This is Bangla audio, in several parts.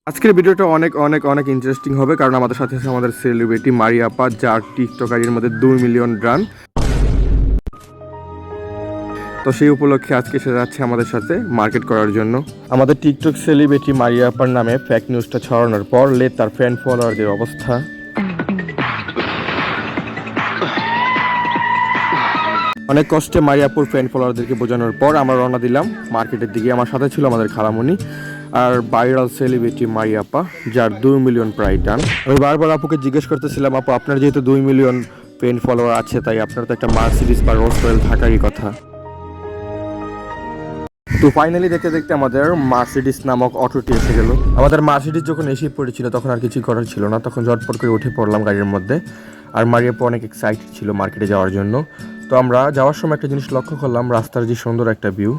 আজকের ভিডিওটা অনেক অনেক অনেক ইন্টারেস্টিং হবে, কারণ আমাদের সাথে আছে আমাদের সেলিব্রিটি মারিয়া আপা, যার টিকটকারের মধ্যে 2 মিলিয়ন রান। তো সেই উপলক্ষে আজকে সে যাচ্ছে আমাদের সাথে মার্কেট করার জন্য। আমাদের টিকটক সেলিব্রিটি মারিয়া আপার নামে ফেক নিউজটা ছড়ানোর পর তার ফ্যান ফলোয়ারদের অবস্থা। অনেক কষ্টে মারিয়াপুর ফ্যান ফলোয়ারদেরকে বোঝানোর পর আমরা রওনা দিলাম মার্কেটের দিকে। আমার সাথে ছিল আমাদের খালামণি আর ভাইরাল সেলিব্রিটি মারিয়া আপা, যার 2 মিলিয়ন প্রায় টান। আমি বারবার আপুকে জিজ্ঞেস করতেছিলাম, আপু আপনার যেহেতু 2 মিলিয়ন ফ্যান ফলোয়ার আছে, তাই আপনার তো একটা মার্সিডিজ বা রোলস রয়েল থাকারই কথা। তো ফাইনালি দেখতে দেখতে আমাদের মার্সিডিজ নামক অটোটি এসে গেল। আমাদের মার্সিডিজ যখন এসে পড়েছিল তখন আর কিছুই করার ছিল না, তখন ঝটপট করে উঠে পড়লাম গাড়ির মধ্যে। আর মারিয়াপু অনেক এক্সাইটেড ছিল মার্কেটে যাওয়ার জন্য। তো আমরা যাওয়ার সময় একটা জিনিস লক্ষ্য করলাম, রাস্তার যে সুন্দর একটা ভিউ।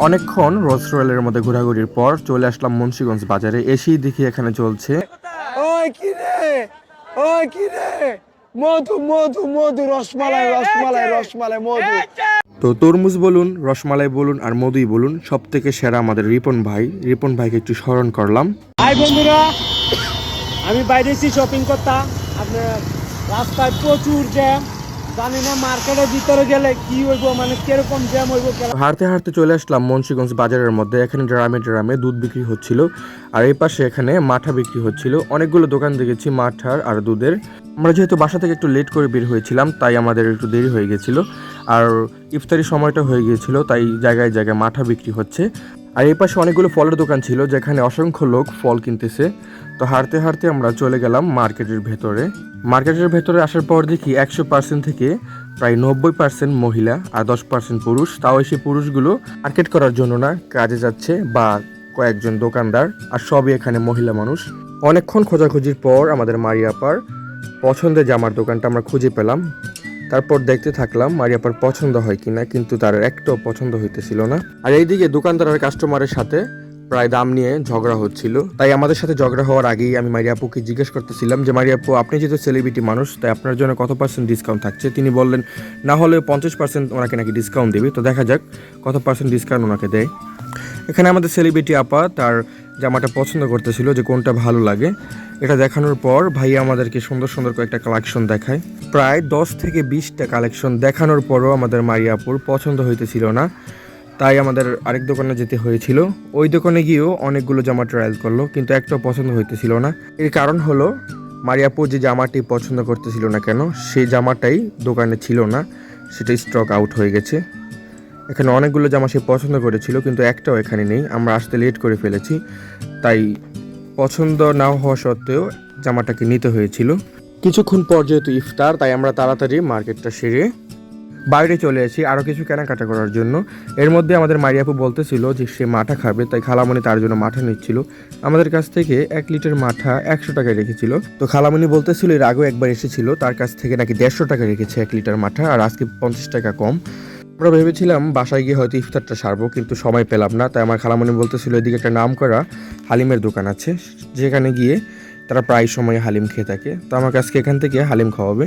অনেকক্ষণ রোলস রয়েলের মধ্যে ঘোরাঘুরির পর চলে আসলাম মুন্সিগঞ্জ বাজারে। এসেই দেখি এখানে চলছে ওই কি রে, ওই কি রে, মধু মধু মধু, রসমালাই রসমালাই রসমালাই মধু। তো তরমুজ বলুন, রসমালাই বলুন আর মধুই বলুন, সব থেকে সেরা আমাদের রিপন ভাই। রিপন ভাইকে একটু স্মরণ করলাম। হাই বন্ধুরা, আমি বাইরেছি শপিং করতাম। আপনার রাস্তায় প্রচুর জ্যাম, জানি না মার্কেটের ভিতরে গেলে কি হইব, মানে কিরকম জ্যাম হইব। হাঁটতে হাঁটতে চলে আসলাম মুন্সিগঞ্জ বাজারের মধ্যে। এখানে ড্রামে ড্রামে দুধ বিক্রি হচ্ছিল, আর এই পাশে এখানে মাঠা বিক্রি হচ্ছিল। অনেকগুলো দোকান দেখেছি মাঠার আর দুধের। আমরা যেহেতু বাসা থেকে একটু লেট করে বের হয়েছিলাম, তাই আমাদের একটু দেরি হয়ে গেছিলো। আর ইফতারি সময়টা হয়ে গিয়েছিল, তাই জায়গায় জায়গায় মাঠা বিক্রি হচ্ছে। আর এই পাশে অনেকগুলো ফলের দোকান ছিল, যেখানে অসংখ্য লোক ফল কিনতেছে। তো হাঁটতে হাঁটতে আমরা চলে গেলাম মার্কেটের ভেতরে। মার্কেটের ভেতরে আসার পর দেখি 100% থেকে প্রায় 90% মহিলা আর 10% পুরুষ। তাও সেই পুরুষগুলো মার্কেট করার জন্য না, কাজে যাচ্ছে, বা কয়েকজন দোকানদার, আর সবই এখানে মহিলা মানুষ। অনেকক্ষণ খোঁজাখুঁজির পর আমাদের মারিয়াপার পছন্দের জামার দোকানটা আমরা খুঁজে পেলাম। তারপর দেখতে থাকলাম মারিয়াপার পছন্দ হয় কিনা, কিন্তু তার একটাও পছন্দ হইতেছিল না। আর এইদিকে দোকানদার আর কাস্টমারের সাথে প্রায় দাম নিয়ে ঝগড়া হচ্ছিল। তাই আমাদের সাথে ঝগড়া হওয়ার আগেই আমি মারিয়াপুকে জিজ্ঞেস করতেছিলাম যে, মারিয়াপু আপনি যেহেতু সেলিব্রিটি মানুষ, তাই আপনার জন্য কত % ডিসকাউন্ট থাকছে। তিনি বললেন না হলে 50% ওনাকে নাকি ডিসকাউন্ট দেবে। তো দেখা যাক কত % ডিসকাউন্ট ওনাকে দেয়। এখানে আমাদের সেলিব্রিটি আপা তার জামাটা পছন্দ করতেছিল যে কোনটা ভালো লাগে। এটা দেখানোর পর ভাইয়া আমাদেরকে সুন্দর সুন্দর কয়েকটা কালেকশন দেখায়। প্রায় 10 থেকে 20টা কালেকশন দেখানোর পরও আমাদের মারিয়াপুর পছন্দ হইতেছিল না, তাই আমাদের আরেক দোকানে যেতে হয়েছিল। ওই দোকানে গিয়েও অনেকগুলো জামা ট্রায়াল করলো, কিন্তু একটাও পছন্দ হইতেছিল না। এর কারণ হলো মারিয়াপুর যে জামাটি পছন্দ করতেছিল না কেন, সেই জামাটাই দোকানে ছিল না, সেটা স্টক আউট হয়ে গেছে। এখানে অনেকগুলো জামা সে পছন্দ করেছিল, কিন্তু একটাও এখানে নেই। আমরা আসতে লেট করে ফেলেছি, তাই পছন্দ না হওয়া সত্ত্বেও জামাটাকে নিতে হয়েছিল। কিছুক্ষণ পর যেহেতু ইফতার, তাই আমরা তাড়াতাড়ি মার্কেটটা সেরে বাইরে চলে আসি আরও কিছু কেনাকাটা করার জন্য। এর মধ্যে আমাদের মারিয়াপু বলতেছিল যে সে মাঠা খাবে, তাই খালামণি তার জন্য মাঠা নিচ্ছিল। আমাদের কাছ থেকে 1 লিটার মাঠা 100 টাকায় রেখেছিল। তো খালামণি বলতেছিল এর আগেও একবার এসেছিল, তার কাছ থেকে নাকি 150 টাকা রেখেছে 1 লিটার মাঠা, আর আজকে 50 টাকা কম। আমরা ভেবেছিলাম বাসায় গিয়ে হয়তো ইফতারটা সারবো, কিন্তু সময় পেলাম না। তাই আমার খালামণি বলতেছিল এদিকে একটা নাম করা হালিমের দোকান আছে, যেখানে গিয়ে তারা প্রায় সময় হালিম খেয়ে থাকে। তো আমাকে আজকে এখান থেকে হালিম খাওয়াবে।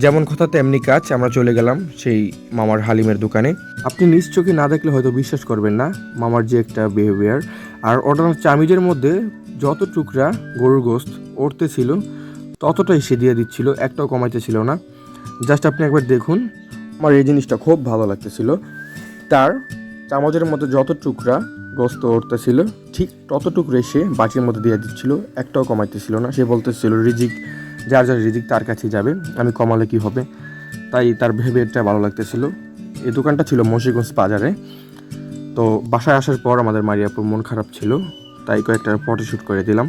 যেমন কথা তেমনি কাজ, আমরা চলে গেলাম সেই মামার হালিমের দোকানে। আপনি নিজ চোখে না দেখলে হয়তো বিশ্বাস করবেন না মামার যে একটা বিহেভিয়ার। আর ওটার চামিজের মধ্যে যত টুকরা গরুর গোস্ত উঠতেছিল ততটাই সে দিয়ে দিচ্ছিল, একটাও কমাইতেছিল না। জাস্ট আপনি একবার দেখুন, আমার এই জিনিসটা খুব ভালো লাগতেছিল। তার চামচের মধ্যে যত টুকরা গোস্ত উঠতেছিল ঠিক তত টুকরে সে বাটির মধ্যে দিয়ে দিচ্ছিল, একটাও কমাইতেছিল না। সে বলতেছিল রিজিক, যার যার রিজিক তার কাছেই যাবে, আমি কমালে কি হবে। তাই তার বিহেভিয়ারটা ভালো লাগতেছিল। এই দোকানটা ছিল মুন্সিগঞ্জ বাজারে। তো বাসায় আসার পর আমাদের মারিয়াপুর মন খারাপ ছিল, তাই কয়েকটা ফটোশ্যুট করে দিলাম।